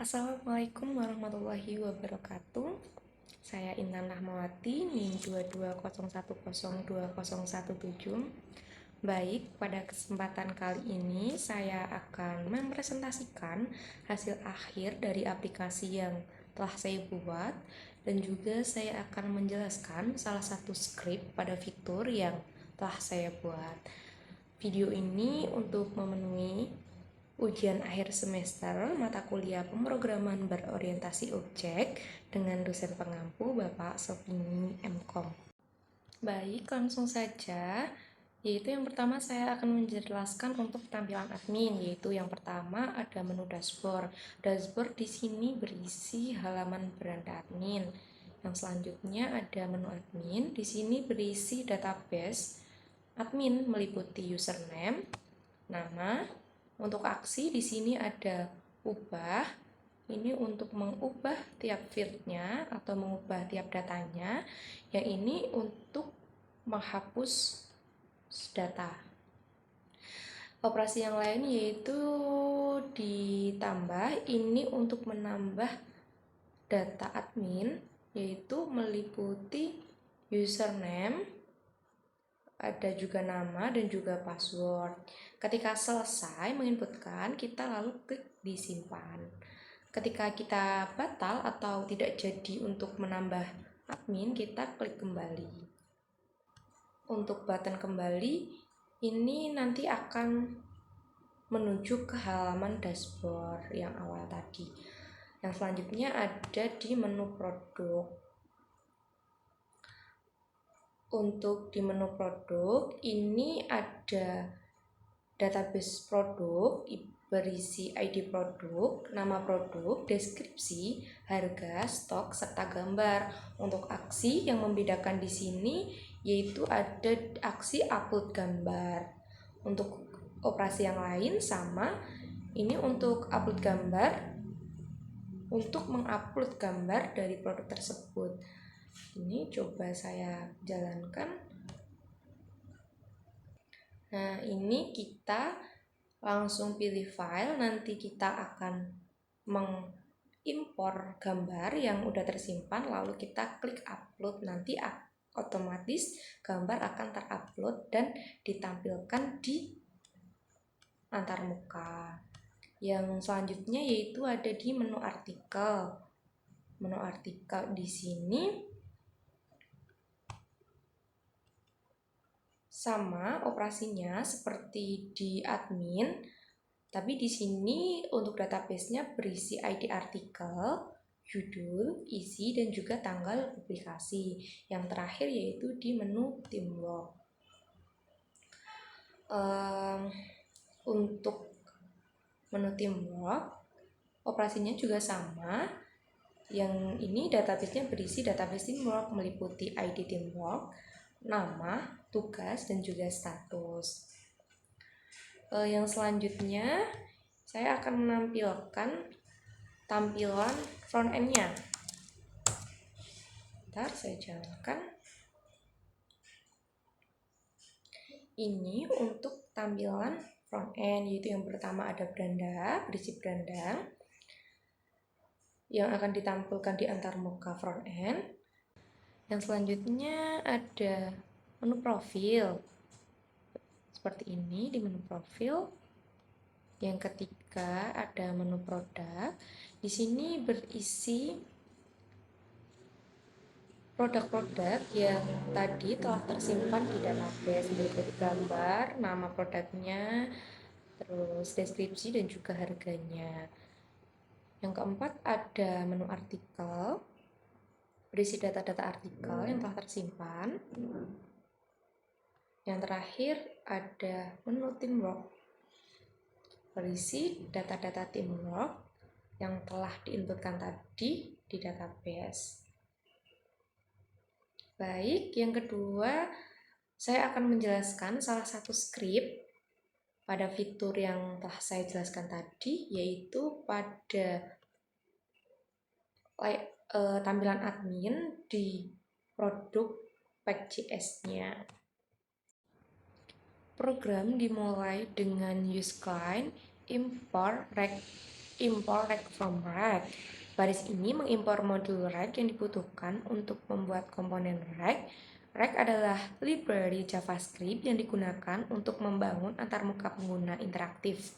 Assalamualaikum warahmatullahi wabarakatuh. Saya Intan Rahmawati, NIM 2201020017. Baik, pada kesempatan kali ini saya akan mempresentasikan hasil akhir dari aplikasi yang telah saya buat, dan juga saya akan menjelaskan salah satu script pada fitur yang telah saya buat. Video ini untuk memenuhi ujian akhir semester mata kuliah pemrograman berorientasi objek dengan dosen pengampu Bapak Sofini MKom. Baik, langsung saja. Yaitu yang pertama saya akan menjelaskan untuk tampilan admin, yaitu yang pertama ada menu dashboard. Dashboard di sini berisi halaman beranda admin. Yang selanjutnya ada menu admin, di sini berisi database admin meliputi username, nama. Untuk aksi di sini ada ubah. Ini untuk mengubah tiap fieldnya atau mengubah tiap datanya. Yang ini untuk menghapus data. Operasi yang lain yaitu ditambah. Ini untuk menambah data admin, yaitu meliputi username, ada juga nama dan juga password. Ketika selesai menginputkan, kita lalu klik disimpan. Ketika kita batal atau tidak jadi untuk menambah admin, kita klik kembali. Untuk button kembali, ini nanti akan menuju ke halaman dashboard yang awal tadi. Yang selanjutnya ada di menu produk. Untuk di menu produk ini ada database produk berisi ID produk, nama produk, deskripsi, harga, stok, serta gambar. Untuk aksi yang membedakan di sini yaitu ada aksi upload gambar. Untuk operasi yang lain sama. Ini untuk upload gambar, untuk mengupload gambar dari produk tersebut. Ini coba saya jalankan. Nah, ini kita langsung pilih file. Nanti kita akan mengimpor gambar yang udah tersimpan, lalu kita klik upload. Nanti otomatis gambar akan terupload dan ditampilkan di antarmuka. Yang selanjutnya yaitu ada di menu artikel. Menu artikel di sini sama operasinya seperti di admin, tapi di sini untuk database-nya berisi ID artikel, judul, isi, dan juga tanggal publikasi. Yang terakhir yaitu di menu teamwork. Untuk menu teamwork, operasinya juga sama. Yang ini database-nya berisi database teamwork meliputi ID teamwork, nama, tugas, dan juga status. Yang selanjutnya saya akan menampilkan tampilan front end-nya. Bentar, saya jalankan. Ini untuk tampilan front end, yaitu yang pertama ada beranda, berisi beranda yang akan ditampilkan di antarmuka front end. Yang selanjutnya ada menu profil. Seperti ini di menu profil. Yang ketiga ada menu produk. Di sini berisi produk-produk yang tadi telah tersimpan di database, seperti gambar, nama produknya, terus deskripsi dan juga harganya. Yang keempat ada menu artikel, berisi data-data artikel yang telah tersimpan. Yang terakhir ada menu teamwork, berisi data-data teamwork yang telah diinputkan tadi di database. Baik, yang kedua saya akan menjelaskan salah satu script pada fitur yang telah saya jelaskan tadi, yaitu pada tampilan admin di produk Pack.js-nya. Program dimulai dengan use client import Import rect from rect. Baris ini mengimpor modul rect yang dibutuhkan untuk membuat komponen rect. Rect adalah library JavaScript yang digunakan untuk membangun antarmuka pengguna interaktif.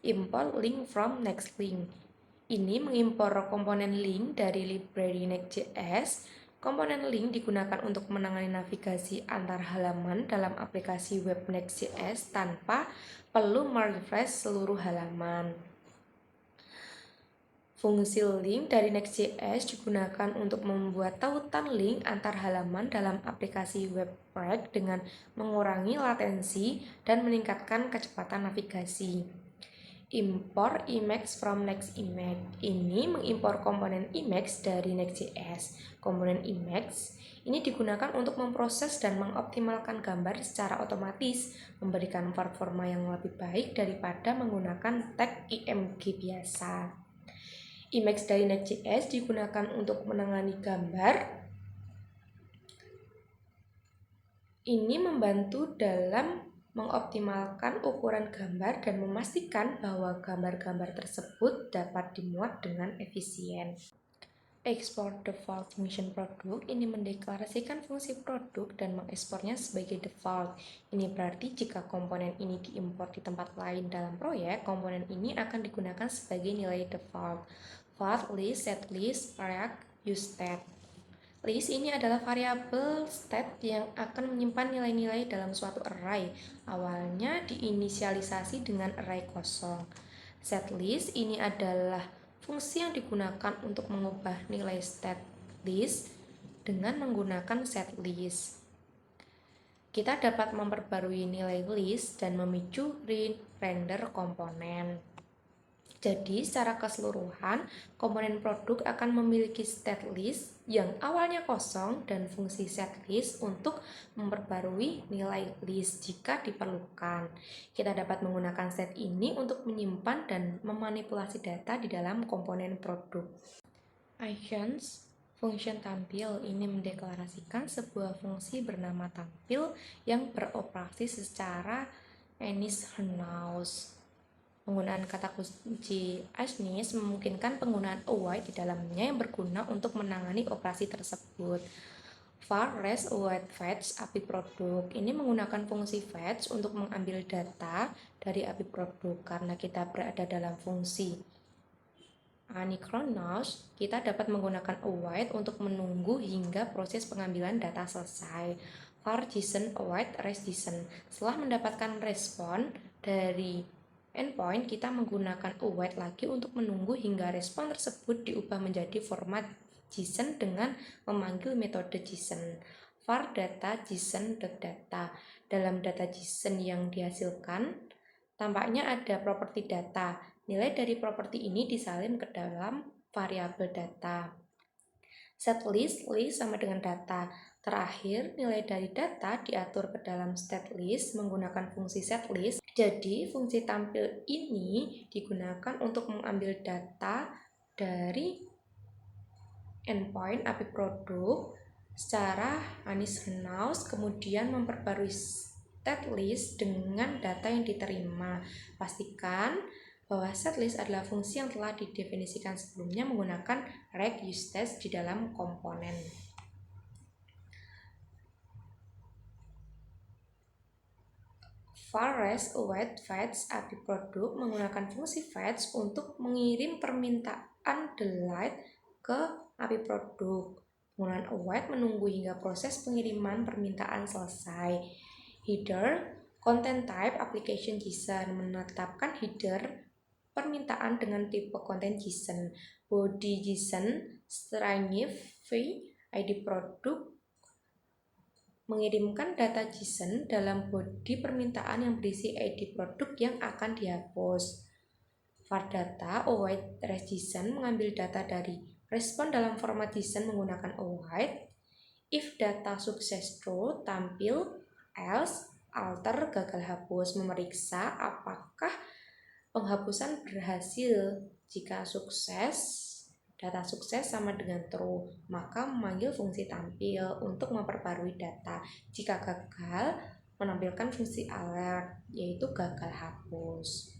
Import link from Next-Link. Ini mengimpor komponen link dari library Next.js. Komponen link digunakan untuk menangani navigasi antar halaman dalam aplikasi web Next.js tanpa perlu merefresh seluruh halaman. Fungsi link dari Next.js digunakan untuk membuat tautan link antar halaman dalam aplikasi web React dengan mengurangi latensi dan meningkatkan kecepatan navigasi. Import Emacs from Next.Image. Ini mengimpor komponen Emacs dari Next.js. Komponen Emacs ini digunakan untuk memproses dan mengoptimalkan gambar secara otomatis, memberikan performa yang lebih baik daripada menggunakan tag img biasa. Emacs dari Next.js digunakan untuk menangani gambar. Ini membantu dalam mengoptimalkan ukuran gambar dan memastikan bahwa gambar-gambar tersebut dapat dimuat dengan efisien. Export default function produk ini mendeklarasikan fungsi produk dan mengekspornya sebagai default. Ini berarti jika komponen ini diimpor di tempat lain dalam proyek, komponen ini akan digunakan sebagai nilai default. Var list, set list, react, use state. List ini adalah variabel state yang akan menyimpan nilai-nilai dalam suatu array. Awalnya diinisialisasi dengan array kosong. Set list ini adalah fungsi yang digunakan untuk mengubah nilai state list dengan menggunakan set list. Kita dapat memperbarui nilai list dan memicu render komponen. Jadi, secara keseluruhan, komponen produk akan memiliki state list yang awalnya kosong dan fungsi set list untuk memperbarui nilai list jika diperlukan. Kita dapat menggunakan set ini untuk menyimpan dan memanipulasi data di dalam komponen produk. Actions function tampil ini mendeklarasikan sebuah fungsi bernama tampil yang beroperasi secara Any's-House. Penggunaan kata kunci Any's memungkinkan penggunaan await di dalamnya yang berguna untuk menangani operasi tersebut. Var res await fetch API produk ini menggunakan fungsi fetch untuk mengambil data dari API produk. Karena kita berada dalam fungsi Anychronos, kita dapat menggunakan await untuk menunggu hingga proses pengambilan data selesai. Var JSON await res JSON. Setelah mendapatkan respon dari endpoint, kita menggunakan await lagi untuk menunggu hingga respon tersebut diubah menjadi format JSON dengan memanggil metode JSON. Var data JSON.data. Dalam data JSON yang dihasilkan, tampaknya ada properti data. Nilai dari properti ini disalin ke dalam variabel data. Set list sama dengan data. Terakhir, nilai dari data diatur ke dalam state list menggunakan fungsi set list. Jadi, fungsi tampil ini digunakan untuk mengambil data dari endpoint API produk secara Any's-House, kemudian memperbarui state list dengan data yang diterima. Pastikan bahwa setlist adalah fungsi yang telah didefinisikan sebelumnya menggunakan req use state di dalam komponen. Var res await fetch API produk menggunakan fungsi fetch untuk mengirim permintaan delete ke API produk. Penggunaan await menunggu hingga proses pengiriman permintaan selesai. Header content type application JSON menetapkan header permintaan dengan tipe konten JSON. Body JSON string ID produk mengirimkan data JSON dalam body permintaan yang berisi ID produk yang akan dihapus. Var data await res JSON mengambil data dari respon dalam format JSON menggunakan await. If data sukses true, tampil, else, alter, gagal hapus. Memeriksa apakah penghapusan berhasil. Jika sukses, data sukses sama dengan true, maka memanggil fungsi tampil untuk memperbarui data. Jika gagal, menampilkan fungsi alert, yaitu gagal hapus.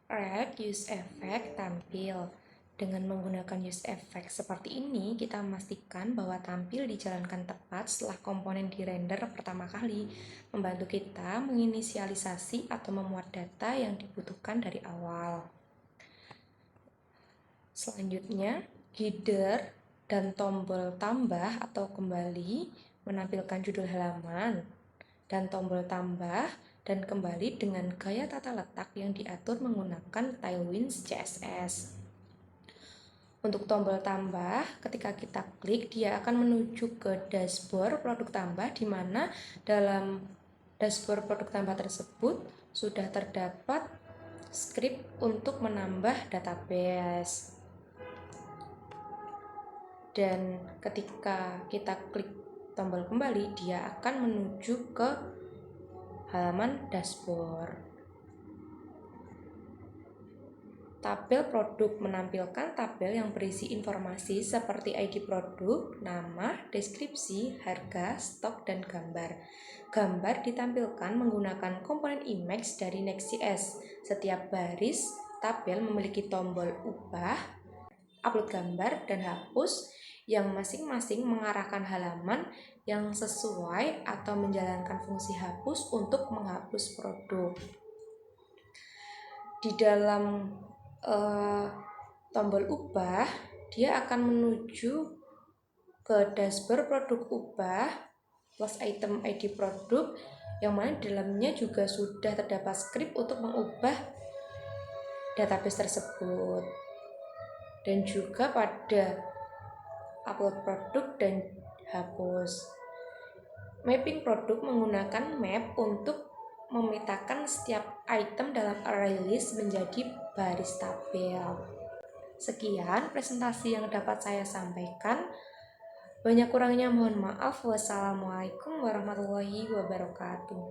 Add use effect tampil. Dengan menggunakan use effect seperti ini, kita memastikan bahwa tampil dijalankan tepat setelah komponen dirender pertama kali, membantu kita menginisialisasi atau memuat data yang dibutuhkan dari awal. Selanjutnya, header dan tombol tambah atau kembali menampilkan judul halaman, dan tombol tambah dan kembali dengan gaya tata letak yang diatur menggunakan Tailwinds CSS. Untuk tombol tambah, ketika kita klik, dia akan menuju ke dashboard produk tambah, di mana dalam dashboard produk tambah tersebut sudah terdapat script untuk menambah database. Dan ketika kita klik tombol kembali, dia akan menuju ke halaman dashboard. Tabel produk menampilkan tabel yang berisi informasi seperti ID produk, nama, deskripsi, harga, stok, dan gambar. Gambar ditampilkan menggunakan komponen image dari Next.js. Setiap baris tabel memiliki tombol ubah, upload gambar, dan hapus yang masing-masing mengarahkan halaman yang sesuai atau menjalankan fungsi hapus untuk menghapus produk. Di dalam tombol ubah, dia akan menuju ke dashboard produk ubah plus item ID produk, yang mana di dalamnya juga sudah terdapat script untuk mengubah database tersebut. Dan juga pada upload produk dan hapus. Mapping produk menggunakan map untuk memetakan setiap item dalam array list menjadi baris tabel. Sekian presentasi yang dapat saya sampaikan. Banyak kurangnya mohon maaf. Wassalamualaikum warahmatullahi wabarakatuh.